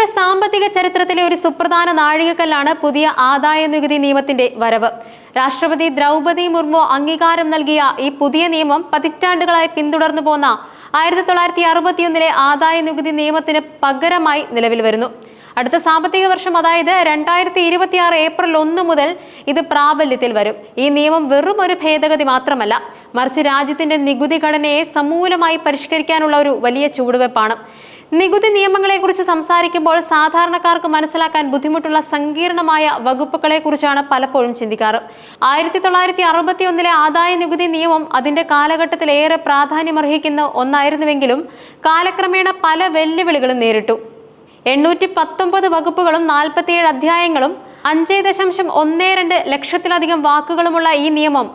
ഇന്ത്യയുടെ സാമ്പത്തിക ചരിത്രത്തിലെ ഒരു സുപ്രധാന നാഴികക്കല്ലാണ് പുതിയ ആദായ നികുതി നിയമത്തിന്റെ വരവ്. രാഷ്ട്രപതി ദ്രൗപദി മുർമു അംഗീകാരം നൽകിയ ഈ പുതിയ നിയമം പതിറ്റാണ്ടുകളായി പിന്തുടർന്നു പോന്ന 1961 ആദായ നികുതി നിയമത്തിന് പകരമായി നിലവിൽ വരുന്നു. അടുത്ത സാമ്പത്തിക വർഷം, അതായത് 2026 ഏപ്രിൽ 1 മുതൽ ഇത് പ്രാബല്യത്തിൽ വരും. ഈ നിയമം വെറും ഒരു ഭേദഗതി മാത്രമല്ല, മറിച്ച് രാജ്യത്തിന്റെ നികുതി ഘടനയെ സമൂലമായി പരിഷ്കരിക്കാനുള്ള ഒരു വലിയ ചുവടുവെപ്പാണ്. നികുതി നിയമങ്ങളെക്കുറിച്ച് സംസാരിക്കുമ്പോൾ സാധാരണക്കാർക്ക് മനസ്സിലാക്കാൻ ബുദ്ധിമുട്ടുള്ള സങ്കീർണമായ വകുപ്പുകളെ കുറിച്ചാണ് പലപ്പോഴും ചിന്തിക്കാറ്. 1961 ആദായ നികുതി നിയമം അതിന്റെ കാലഘട്ടത്തിൽ ഏറെ പ്രാധാന്യമർഹിക്കുന്ന ഒന്നായിരുന്നുവെങ്കിലും കാലക്രമേണ പല വെല്ലുവിളികളും നേരിട്ടു. 819 വകുപ്പുകളും 47 അധ്യായങ്ങളും 5.12 ലക്ഷത്തിലധികം വാക്കുകളുമുള്ള ഈ നിയമം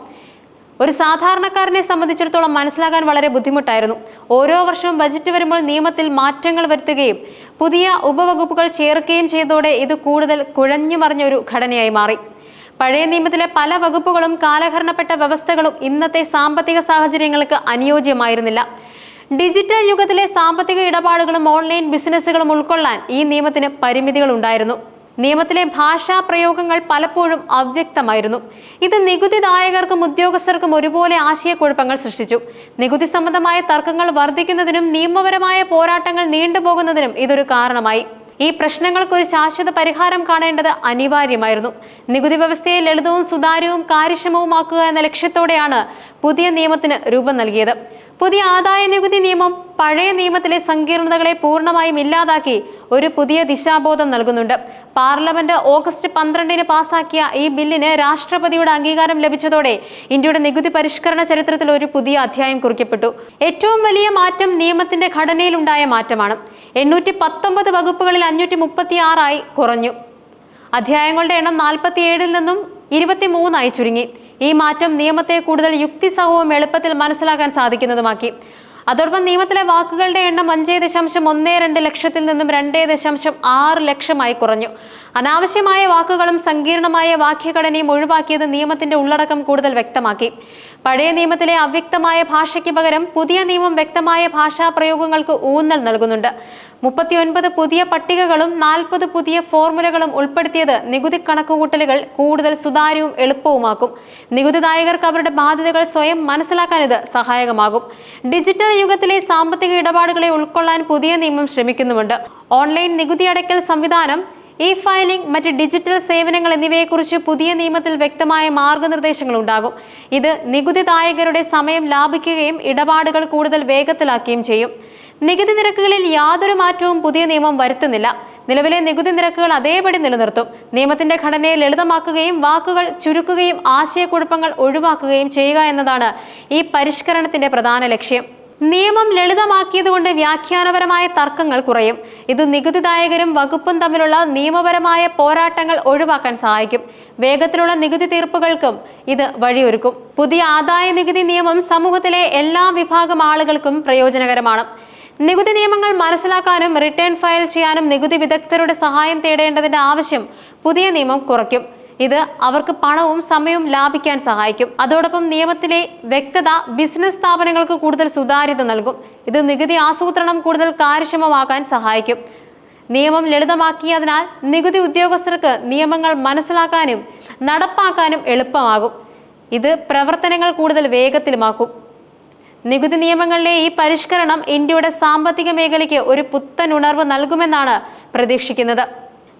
ഒരു സാധാരണക്കാരനെ സംബന്ധിച്ചിടത്തോളം മനസ്സിലാക്കാൻ വളരെ ബുദ്ധിമുട്ടായിരുന്നു. ഓരോ വർഷവും ബജറ്റ് വരുമ്പോൾ നിയമത്തിൽ മാറ്റങ്ങൾ വരുത്തുകയും പുതിയ ഉപവകുപ്പുകൾ ചേർക്കുകയും ചെയ്തതോടെ ഇത് കൂടുതൽ കുഴഞ്ഞു മറിഞ്ഞ ഒരു ഘടനയായി മാറി. പഴയ നിയമത്തിലെ പല വകുപ്പുകളും കാലഹരണപ്പെട്ട വ്യവസ്ഥകളും ഇന്നത്തെ സാമ്പത്തിക സാഹചര്യങ്ങൾക്ക് അനുയോജ്യമായിരുന്നില്ല. ഡിജിറ്റൽ യുഗത്തിലെ സാമ്പത്തിക ഇടപാടുകളും ഓൺലൈൻ ബിസിനസ്സുകളും ഉൾക്കൊള്ളാൻ ഈ നിയമത്തിന് പരിമിതികൾ ഉണ്ടായിരുന്നു. നിയമത്തിലെ ഭാഷാ പ്രയോഗങ്ങൾ പലപ്പോഴും അവ്യക്തമായിരുന്നു. ഇത് നികുതിദായകർക്കും ഉദ്യോഗസ്ഥർക്കും ഒരുപോലെ ആശയക്കുഴപ്പങ്ങൾ സൃഷ്ടിച്ചു. നികുതി സംബന്ധമായ തർക്കങ്ങൾ വർദ്ധിക്കുന്നതിനും നിയമപരമായ പോരാട്ടങ്ങൾ നീണ്ടുപോകുന്നതിനും ഇതൊരു കാരണമായി. ഈ പ്രശ്നങ്ങൾക്ക് ഒരു ശാശ്വത പരിഹാരം കാണേണ്ടത് അനിവാര്യമായിരുന്നു. നികുതി വ്യവസ്ഥയെ ലളിതവും സുതാര്യവും കാര്യക്ഷമവുമാക്കുക എന്ന ലക്ഷ്യത്തോടെയാണ് പുതിയ നിയമത്തിന് രൂപം നൽകിയത്. പുതിയ ആദായ നികുതി നിയമം പഴയ നിയമത്തിലെ സങ്കീർണതകളെ പൂർണ്ണമായും ഇല്ലാതാക്കി ഒരു പുതിയ ദിശാബോധം നൽകുന്നുണ്ട്. പാർലമെന്റ് ഓഗസ്റ്റ് 12 പാസാക്കിയ ഈ ബില്ലിന് രാഷ്ട്രപതിയുടെ അംഗീകാരം ലഭിച്ചതോടെ ഇന്ത്യയുടെ നികുതി പരിഷ്കരണ ചരിത്രത്തിൽ ഒരു പുതിയ അധ്യായം കുറിക്കപ്പെട്ടു. ഏറ്റവും വലിയ മാറ്റം നിയമത്തിന്റെ ഘടനയിലുണ്ടായ മാറ്റമാണ്. 819 വകുപ്പുകളിൽ 536 കുറഞ്ഞു. അധ്യായങ്ങളുടെ എണ്ണം 47 നിന്നും 23 ചുരുങ്ങി. ഈ മാറ്റം നിയമത്തെ കൂടുതൽ യുക്തിസഹവും എളുപ്പത്തിൽ മനസ്സിലാക്കാൻ സാധിക്കുന്നതുമാക്കി. അതോടൊപ്പം നിയമത്തിലെ വാക്കുകളുടെ എണ്ണം 5.12 ലക്ഷത്തിൽ നിന്നും 2.6 ലക്ഷമായി കുറഞ്ഞു. അനാവശ്യമായ വാക്കുകളും സങ്കീർണമായ വാക്യഘടനയും ഒഴിവാക്കിയത് നിയമത്തിന്റെ ഉള്ളടക്കം കൂടുതൽ വ്യക്തമാക്കി. പഴയ നിയമത്തിലെ അവ്യക്തമായ ഭാഷയ്ക്ക് പകരം പുതിയ നിയമം വ്യക്തമായ ഭാഷാ പ്രയോഗങ്ങൾക്ക് ഊന്നൽ നൽകുന്നുണ്ട്. 39 പുതിയ പട്ടികകളും 40 പുതിയ ഫോർമുലകളും ഉൾപ്പെടുത്തിയത് നികുതി കണക്കുകൂട്ടലുകൾ കൂടുതൽ സുതാര്യവും എളുപ്പവുമാക്കും. നികുതിദായകർക്ക് അവരുടെ ബാധ്യതകൾ സ്വയം മനസ്സിലാക്കാൻ ഇത് സഹായകമാകും. ഡിജിറ്റൽ യുഗത്തിലെ സാമ്പത്തിക ഇടപാടുകളെ ഉൾക്കൊള്ളാൻ പുതിയ നിയമം ശ്രമിക്കുന്നുമുണ്ട്. ഓൺലൈൻ നികുതി അടയ്ക്കൽ സംവിധാനം, ഫയലിംഗ്, മറ്റ് ഡിജിറ്റൽ സേവനങ്ങൾ എന്നിവയെക്കുറിച്ച് പുതിയ നിയമത്തിൽ വ്യക്തമായ മാർഗനിർദ്ദേശങ്ങൾ ഉണ്ടാകും. ഇത് നികുതിദായകരുടെ സമയം ലാഭിക്കുകയും ഇടപാടുകൾ കൂടുതൽ വേഗത്തിലാക്കുകയും ചെയ്യും. നികുതി നിരക്കുകളിൽ യാതൊരു മാറ്റവും പുതിയ നിയമം വരുത്തുന്നില്ല. നിലവിലെ നികുതി നിരക്കുകൾ അതേപടി നിലനിർത്തും. നിയമത്തിന്റെ ഘടനയെ ലളിതമാക്കുകയും വാക്കുകൾ ചുരുക്കുകയും ആശയക്കുഴപ്പങ്ങൾ ഒഴിവാക്കുകയും ചെയ്യുക എന്നതാണ് ഈ പരിഷ്കരണത്തിന്റെ പ്രധാന ലക്ഷ്യം. നിയമം ലളിതമാക്കിയതുകൊണ്ട് വ്യാഖ്യാനപരമായ തർക്കങ്ങൾ കുറയും. ഇത് നികുതിദായകരും വകുപ്പും തമ്മിലുള്ള നിയമപരമായ പോരാട്ടങ്ങൾ ഒഴിവാക്കാൻ സഹായിക്കും. വേഗത്തിലുള്ള നികുതി തീർപ്പുകൾക്കും ഇത് വഴിയൊരുക്കും. പുതിയ ആദായ നികുതി നിയമം സമൂഹത്തിലെ എല്ലാ വിഭാഗം ആളുകൾക്കും പ്രയോജനകരമാണ്. നികുതി നിയമങ്ങൾ മനസ്സിലാക്കാനും റിട്ടേൺ ഫയൽ ചെയ്യാനും നികുതി വിദഗ്ധരുടെ സഹായം തേടേണ്ടതിന്റെ ആവശ്യം പുതിയ നിയമം കുറയ്ക്കും. ഇത് അവർക്ക് പണവും സമയവും ലാഭിക്കാൻ സഹായിക്കും. അതോടൊപ്പം നിയമത്തിലെ വ്യക്തത ബിസിനസ് സ്ഥാപനങ്ങൾക്ക് കൂടുതൽ സുതാര്യത നൽകും. ഇത് നികുതി ആസൂത്രണം കൂടുതൽ കാര്യക്ഷമമാക്കാൻ സഹായിക്കും. നിയമം ലളിതമാക്കിയതിനാൽ നികുതി ഉദ്യോഗസ്ഥർക്ക് നിയമങ്ങൾ മനസ്സിലാക്കാനും നടപ്പാക്കാനും എളുപ്പമാകും. ഇത് പ്രവർത്തനങ്ങൾ കൂടുതൽ വേഗത്തിലുമാക്കും. നികുതി നിയമങ്ങളിലെ ഈ പരിഷ്കരണം ഇന്ത്യയുടെ സാമ്പത്തിക മേഖലയ്ക്ക് ഒരു പുത്തൻ ഉണർവ് നൽകുമെന്നാണ് പ്രതീക്ഷിക്കുന്നത്.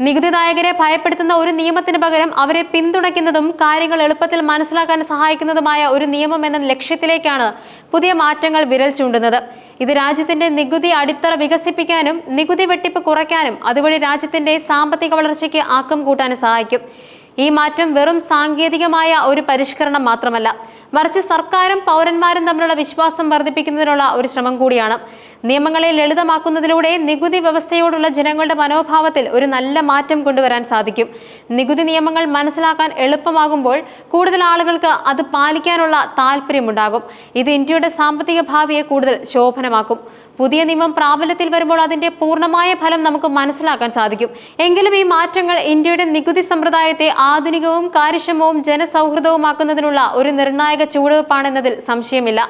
നികുതിദായകരെ ഭയപ്പെടുത്തുന്ന ഒരു നിയമത്തിന് പകരം അവരെ പിന്തുണയ്ക്കുന്നതും കാര്യങ്ങൾ എളുപ്പത്തിൽ മനസ്സിലാക്കാൻ സഹായിക്കുന്നതുമായ ഒരു നിയമം എന്ന ലക്ഷ്യത്തിലേക്കാണ് പുതിയ മാറ്റങ്ങൾ വിരൽ ചൂണ്ടുന്നത്. ഇത് രാജ്യത്തിന്റെ നികുതി അടിത്തറ വികസിപ്പിക്കാനും നികുതി വെട്ടിപ്പ് കുറയ്ക്കാനും അതുവഴി രാജ്യത്തിന്റെ സാമ്പത്തിക വളർച്ചയ്ക്ക് ആക്കം കൂട്ടാനും സഹായിക്കും. ഈ മാറ്റം വെറും സാങ്കേതികമായ ഒരു പരിഷ്കരണം മാത്രമല്ല, മറിച്ച് സർക്കാരും പൗരന്മാരും തമ്മിലുള്ള വിശ്വാസം വർദ്ധിപ്പിക്കുന്നതിനുള്ള ഒരു ശ്രമം കൂടിയാണ്. നിയമങ്ങളെ ലളിതമാക്കുന്നതിലൂടെ നികുതി വ്യവസ്ഥയോടുള്ള ജനങ്ങളുടെ മനോഭാവത്തിൽ ഒരു നല്ല മാറ്റം കൊണ്ടുവരാൻ സാധിക്കും. നികുതി നിയമങ്ങൾ മനസ്സിലാക്കാൻ എളുപ്പമാകുമ്പോൾ കൂടുതൽ ആളുകൾക്ക് അത് പാലിക്കാനുള്ള താല്പര്യമുണ്ടാകും. ഇത് ഇന്ത്യയുടെ സാമ്പത്തിക ഭാവിയെ കൂടുതൽ ശോഭനമാക്കും. പുതിയ നിയമം പ്രാബല്യത്തിൽ വരുമ്പോൾ അതിന്റെ പൂർണ്ണമായ ഫലം നമുക്ക് മനസ്സിലാക്കാൻ സാധിക്കും. എങ്കിലും ഈ മാറ്റങ്ങൾ ഇന്ത്യയുടെ നികുതി സമ്പ്രദായത്തെ ആധുനികവും കാര്യക്ഷമവും ജനസൗഹൃദവുമാക്കുന്നതിനുള്ള ഒരു നിർണായക ചുവടുവെപ്പാണെന്നതിൽ സംശയമില്ല.